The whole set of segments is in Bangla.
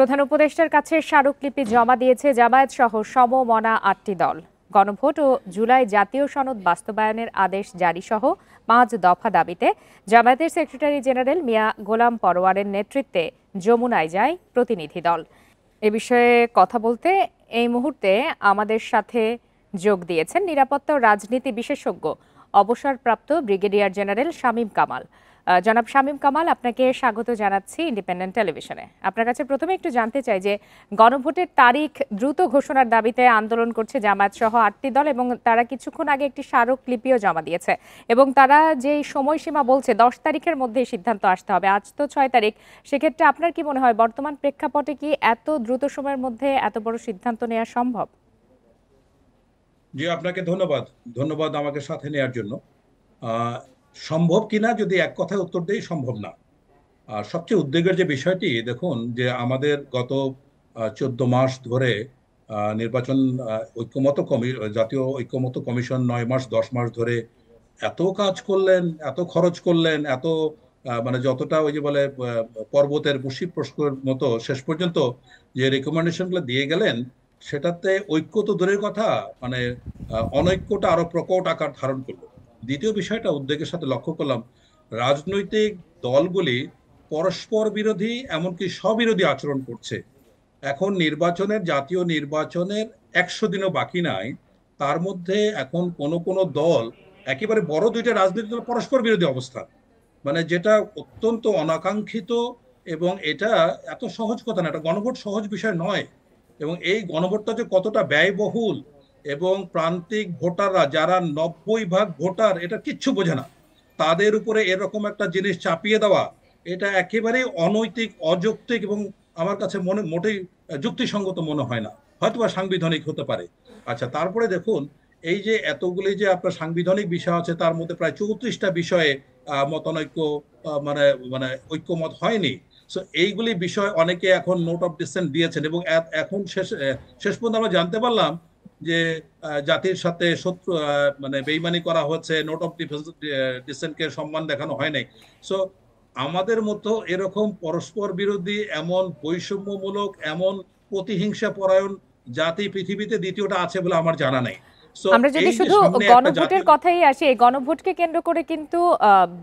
প্রধান উপদেষ্টার কাছে স্মারকলিপি জমা দিয়েছে জামায়াত সহ সমমনা ৮টি দল। গণভোট ও জুলাই জাতীয় সনদ বাস্তবায়নের আদেশ জারি সহ ৫ দফা দাবিতে জামায়াতের সেক্রেটারি জেনারেল মিয়া গোলাম পরোয়ারের নেতৃত্বে যমুনায় যায় প্রতিনিধি দল। এ বিষয়ে কথা বলতে এই মুহূর্তে আমাদের সাথে যোগ দিয়েছেন নিরাপত্তা ও রাজনীতি বিশেষজ্ঞ অবসরপ্রাপ্ত ব্রিগেডিয়ার জেনারেল শামীম কামাল। জনাব শামীম কামাল, আপনাকে স্বাগত জানাচ্ছি ইন্ডিপেন্ডেন্ট টেলিভিশনে। আপনার কাছে প্রথমে একটু জানতে চাই যে গণভোটের তারিখ দ্রুত ঘোষণার দাবিতে আন্দোলন করছে জামায়াত সহ ৮টি দল এবং তারা কিছুক্ষণ আগে একটি স্মারকলিপিও জমা দিয়েছে এবং তারা যে সময়সীমা বলছে ১০ তারিখের মধ্যে সিদ্ধান্ত আসতে হবে। আজ তো ৬ তারিখ, সেক্ষেত্রে আপনার কি মনে হয় বর্তমান প্রেক্ষাপটে কি এত দ্রুত সময়ের মধ্যে এত বড় সিদ্ধান্ত নেওয়া সম্ভব? জি, আপনাকে ধন্যবাদ আমাকে সাথে নেওয়ার জন্য। সম্ভব কিনা যদি এক কথায় উত্তর দেই, সম্ভব না। আর সবচেয়ে উদ্বেগের যে বিষয়টি দেখুন, যে আমাদের গত 14 মাস ধরে নির্বাচন জাতীয় ঐক্যমত্য কমিশন 9 মাস 10 মাস ধরে এত কাজ করলেন, এত খরচ করলেন, এত মানে যতটা ওই যে বলে পর্বতের বসি প্রশ্নের মতো শেষ পর্যন্ত যে রেকমেন্ডেশনগুলো দিয়ে গেলেন, সেটাতে ঐক্য তো দূরের কথা, মানে অনৈক্যটা আরো প্রকট আকার ধারণ করলো। দ্বিতীয় বিষয়টা উদ্বেগের সাথে লক্ষ্য করলাম, রাজনৈতিক দলগুলি পরস্পর বিরোধী, এমনকি স্ববিরোধী আচরণ করছে। এখন জাতীয় নির্বাচনের 100 দিনও বাকি নাই, তার মধ্যে এখন কোন দল, একেবারে বড় দুইটা রাজনৈতিক দল পরস্পর বিরোধী অবস্থা, মানে যেটা অত্যন্ত অনাকাঙ্ক্ষিত। এবং এটা এত সহজ কথা না, এটা গণভোট সহজ বিষয় নয়। এবং এই গণভোটটা যে কতটা ব্যয়বহুল, এবং প্রান্তিক ভোটাররা যারা 90% ভোটার এটা কিচ্ছু বোঝে না, তাদের উপরে এরকম একটা জিনিস চাপিয়ে দেওয়া, এটা একেবারেই অনৈতিক, অযৌক্তিক এবং আমার কাছে মোটেই যুক্তিসঙ্গত মনে হয় না। হয়তোবা সাংবিধানিক হতে পারে। আচ্ছা, তারপরে দেখুন, এই যে এতগুলি যে আপনার সাংবিধানিক বিষয় আছে, তার মধ্যে প্রায় 34টা বিষয়ে মতানৈক্য, মানে মানে ঐক্যমত হয়নি। সো এইগুলি বিষয় অনেকে এখন নোট অফ ডিসেন্ট দিয়েছেন, এবং এখন শেষ পর্যন্ত আমরা জানতে পারলাম যে জাতির সাথে শত্রু, মানে বেইমানি করা হচ্ছে, নোট অফ ডিসেন্টকে সম্মান দেখানো হয় নাই। সো আমাদের মতো এরকম পরস্পর বিরোধী, এমন বৈষম্যমূলক, এমন প্রতিহিংসা পরায়ণ জাতি পৃথিবীতে দ্বিতীয়টা আছে বলে আমার জানা নাই। আমরা যদি শুধু গণভোটের কথাই আসি, এই গণভোটকে কেন্দ্র করে কিন্তু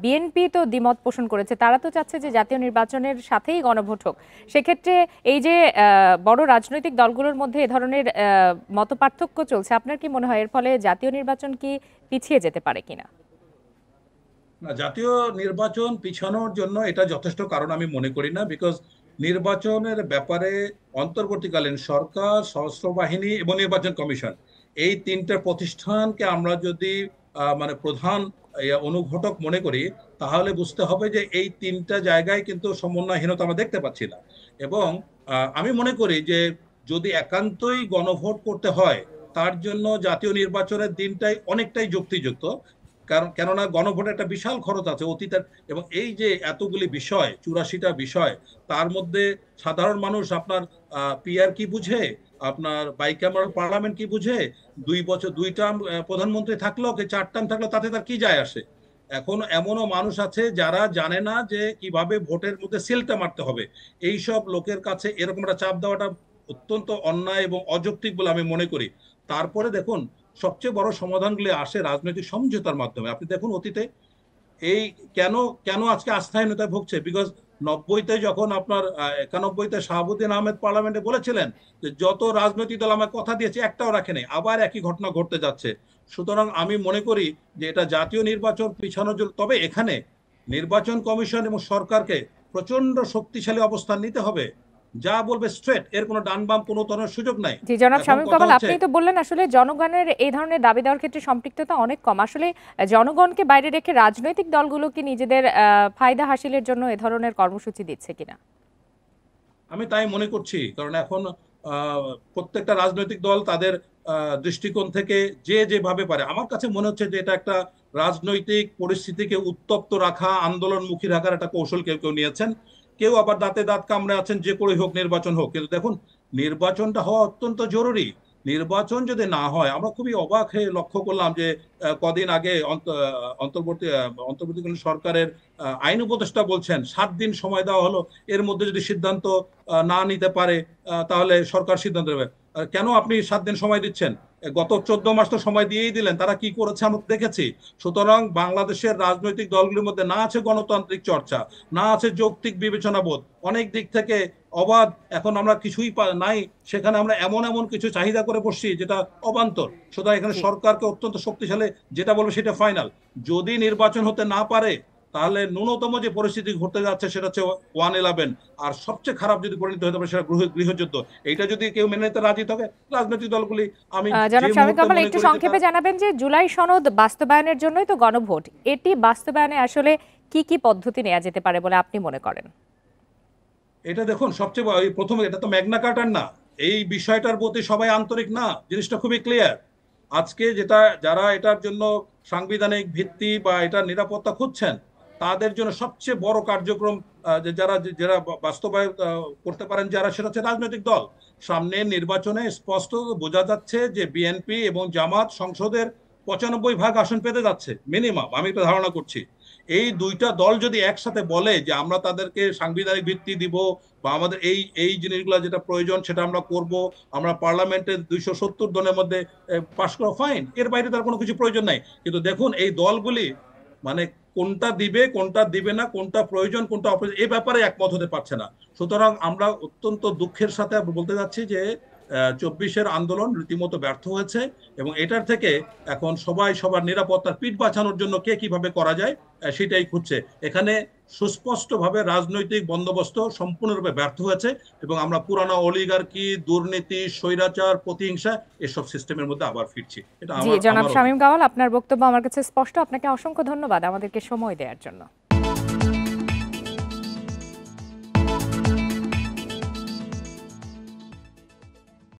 বিএনপি তো দ্বিমত পোষণ করেছে। তারা তো চাচ্ছে যে জাতীয় নির্বাচনের সাথেই গণভোট হোক। সেক্ষেত্রে এই যে বড় রাজনৈতিক দলগুলোর মধ্যে এ ধরনের মতপার্থক্য চলছে, আপনার কি মনে হয় এর ফলে জাতীয় নির্বাচন কি পিছিয়ে যেতে পারে কিনা? না, জাতীয় নির্বাচন পিছানোর জন্য এটা যথেষ্ট কারণ আমি মনে করি না। বিকজ নির্বাচনের ব্যাপারে অন্তর্বর্তীকালীন সরকার, সশস্ত্র বাহিনী এবং নির্বাচন কমিশন, এই তিনটা প্রতিষ্ঠানকে আমরা যদি মানে প্রধান অনুঘটক মনে করি, তাহলে বুঝতে হবে যে এই তিনটা জায়গায় কিন্তু সমন্বয়হীনতা আমরা দেখতে পাচ্ছি না। এবং আমি মনে করি যে যদি একান্তই গণভোট করতে হয়, তার জন্য জাতীয় নির্বাচনের দিনটাই অনেকটাই যুক্তিযুক্ত। কেননা গণভোটে একটা বিশাল খরচ আছে অতীতের, এবং এই যে এতগুলি বিষয়, 84টা বিষয়, তার মধ্যে সাধারণ মানুষ আপনার পিআর কি বুঝে, আপনার বাইক্যামেরাল পার্লামেন্ট কি বুঝে, 2 বছর 2 টার্ম প্রধানমন্ত্রী থাকলো কি 4 টার্ম থাকলো, তাতে তার কি যায় আসে? এখন এমনও মানুষ আছে যারা জানে না যে কিভাবে ভোটের মধ্যে সিলটা মারতে হবে। এই সব লোকের কাছে এরকম একটা চাপ দেওয়াটা অত্যন্ত অন্যায় এবং অযৌক্তিক বলে আমি মনে করি। তারপরে দেখুন, সবচেয়ে বড় সমাধানগুলি আসে রাজনৈতিক সমঝোতার মাধ্যমে। আপনি দেখুন অতীতে এই কেন কেন আজকে আস্থাহীনতায় ভুগছে, বিকজ 90-তে যখন আপনার 91-তে শাহাবুদ্দিন আহমেদ পার্লামেন্টে বলেছিলেন যে যত রাজনৈতিক দল আমার কথা দিয়েছে একটাও রাখেনি, আবার একই ঘটনা ঘটতে যাচ্ছে। সুতরাং আমি মনে করি যে এটা জাতীয় নির্বাচন পিছানোর জন্য, তবে এখানে নির্বাচন কমিশন এবং সরকারকে প্রচন্ড শক্তিশালী অবস্থান নিতে হবে। যা বলবে স্ট্রেট, এর কোনো ডান বাম কোনো ধরনের সুযোগ নাই। জি জনাব এখন শামীম কথা কামাল, হচ্ছে, আপনি তো বললেন আসলে জনগণের এই ধরনের দাবি দেওয়ার ক্ষেত্রে সম্পৃক্ততা অনেক কম। আসলে জনগণকে বাইরে রেখে রাজনৈতিক দলগুলো কি নিজেদের ফায়দা হাসিলের জন্য এ ধরনের কর্মসূচি দিচ্ছে কিনা? আমি তাই মনে করছি। কারণ এখন প্রত্যেকটা রাজনৈতিক দল তাদের দৃষ্টিকোণ থেকে যে যেভাবে পারে, আমার কাছে মনে হচ্ছে যে এটা একটা রাজনৈতিক পরিস্থিতিকে উত্তপ্ত রাখা, আন্দোলনমুখী রাখার একটা কৌশল কেউ কেউ নিয়েছেন। কেউ আবার দাঁতে দাঁত কামড়ে আছেন যে করে হোক নির্বাচন হোক। কিন্তু দেখুন, নির্বাচনটা হওয়া অত্যন্ত জরুরি। নির্বাচন যদি না হয়, আমরা খুবই অবাক হয়ে লক্ষ্য করলাম যে কদিন আগে অন্তর্বর্তীকালীন সরকারের আইন উপদেষ্টা বলছেন 7 দিন সময় দেওয়া হলো, এর মধ্যে যদি সিদ্ধান্ত না নিতে পারে তাহলে সরকার সিদ্ধান্ত নেবে। কেন আপনি 7 দিন সময় দিচ্ছেন? গত 14 মাস তো সময় দিয়েই দিলেন, তারা কি করেছে আমরা দেখেছি। সুতরাং বাংলাদেশের রাজনৈতিক দলগুলির মধ্যে না আছে গণতান্ত্রিক চর্চা, না আছে যৌক্তিক বিবেচনাবোধ, অনেক দিক থেকে অবাধ। এখন আমরা কিছুই নাই, সেখানে আমরা এমন এমন কিছু চাহিদা করে বসছি যেটা অবান্তর। সুতরাং এখানে জি। সরকারকে অত্যন্ত শক্তিশালী, যেটা বলবো সেটা ফাইনাল। যদি নির্বাচন হতে না পারে তাহলে ন্যূনতম যে পরিস্থিতি ঘটতে যাচ্ছে সেটা হচ্ছে 111, আর সবচেয়ে খারাপ যদি পরিণত হতে পারে সেটা গৃহযুদ্ধ। এইটা যদি কেউ মেনে নিতে রাজি থাকে রাজনৈতিক দলগুলি, আমি যে জনাব শামীম মুহূর্তে কামাল, মনে একটু করি যেটা, সংক্ষেপে জানাবেন যে জুলাই সনদ বাস্তবায়নের জন্যই তো গণভোট, এটি বাস্তবায়নে আসলে কি কি পদ্ধতি নেওয়া যেতে পারে বলে আপনি মনে করেন? এটা দেখুন সবচেয়ে প্রথমে এটা তো ম্যাগনা কার্টার না, এই বিষয়টার প্রতি সবাই আন্তরিক না, জিনিসটা খুবই ক্লিয়ার। আজকে যেটা যারা এটার জন্য সাংবিধানিক ভিত্তি বা এটার নিরাপত্তা খুঁজছেন, তাদের জন্য সবচেয়ে বড় কার্যক্রম যারা যারা বাস্তবায়ন করতে পারেন যারা, সেটা হচ্ছে রাজনৈতিক দল। সামনের নির্বাচনে স্পষ্ট বোঝা যাচ্ছে যে বিএনপি এবং জামাত সংসদের 95 ভাগ আসন পেতে যাচ্ছে মিনিমাম, আমি একটা ধারণা করছি। এই দুইটা দল যদি একসাথে বলে যে আমরা তাদেরকে সাংবিধানিক ভিত্তি দিব বা আমাদের এই এই জিনিসগুলো যেটা প্রয়োজন সেটা আমরা করব, আমরা পার্লামেন্টের 270 জনের মধ্যে পাশ করা, ফাইন, এর বাইরে তার কোনো কিছু প্রয়োজন নাই। কিন্তু দেখুন এই দলগুলি মানে কোনটা দিবে কোনটা দিবে না, কোনটা প্রয়োজন কোনটা অপ্রয়োজন, এই ব্যাপারে একমত হতে পারছে না। সুতরাং আমরা অত্যন্ত দুঃখের সাথে বলতে যাচ্ছি যে 24-এর আন্দোলন রীতিমতো ব্যর্থ হয়েছে, এবং এটার থেকে এখন সবাই সবার নিরাপত্তার পিঠ বাঁচানোর জন্য কে কিভাবে করা যায় সেটাই খুঁজছে। এখানে সুস্পষ্টভাবে রাজনৈতিক বন্দোবস্ত সম্পূর্ণরূপে ব্যর্থ হয়েছে, এবং আমরা পুরানো অলিগার্কি, দুর্নীতি, স্বৈরাচার, প্রতিহিংসা এসব সিস্টেমের মধ্যে আবার ফিরছি। এটা জি, আমার জনাব আমার শামীম কামাল, আপনার বক্তব্য আমার কাছে স্পষ্ট। আপনাকে অসংখ্য ধন্যবাদ আমাদেরকে সময় দেওয়ার জন্য।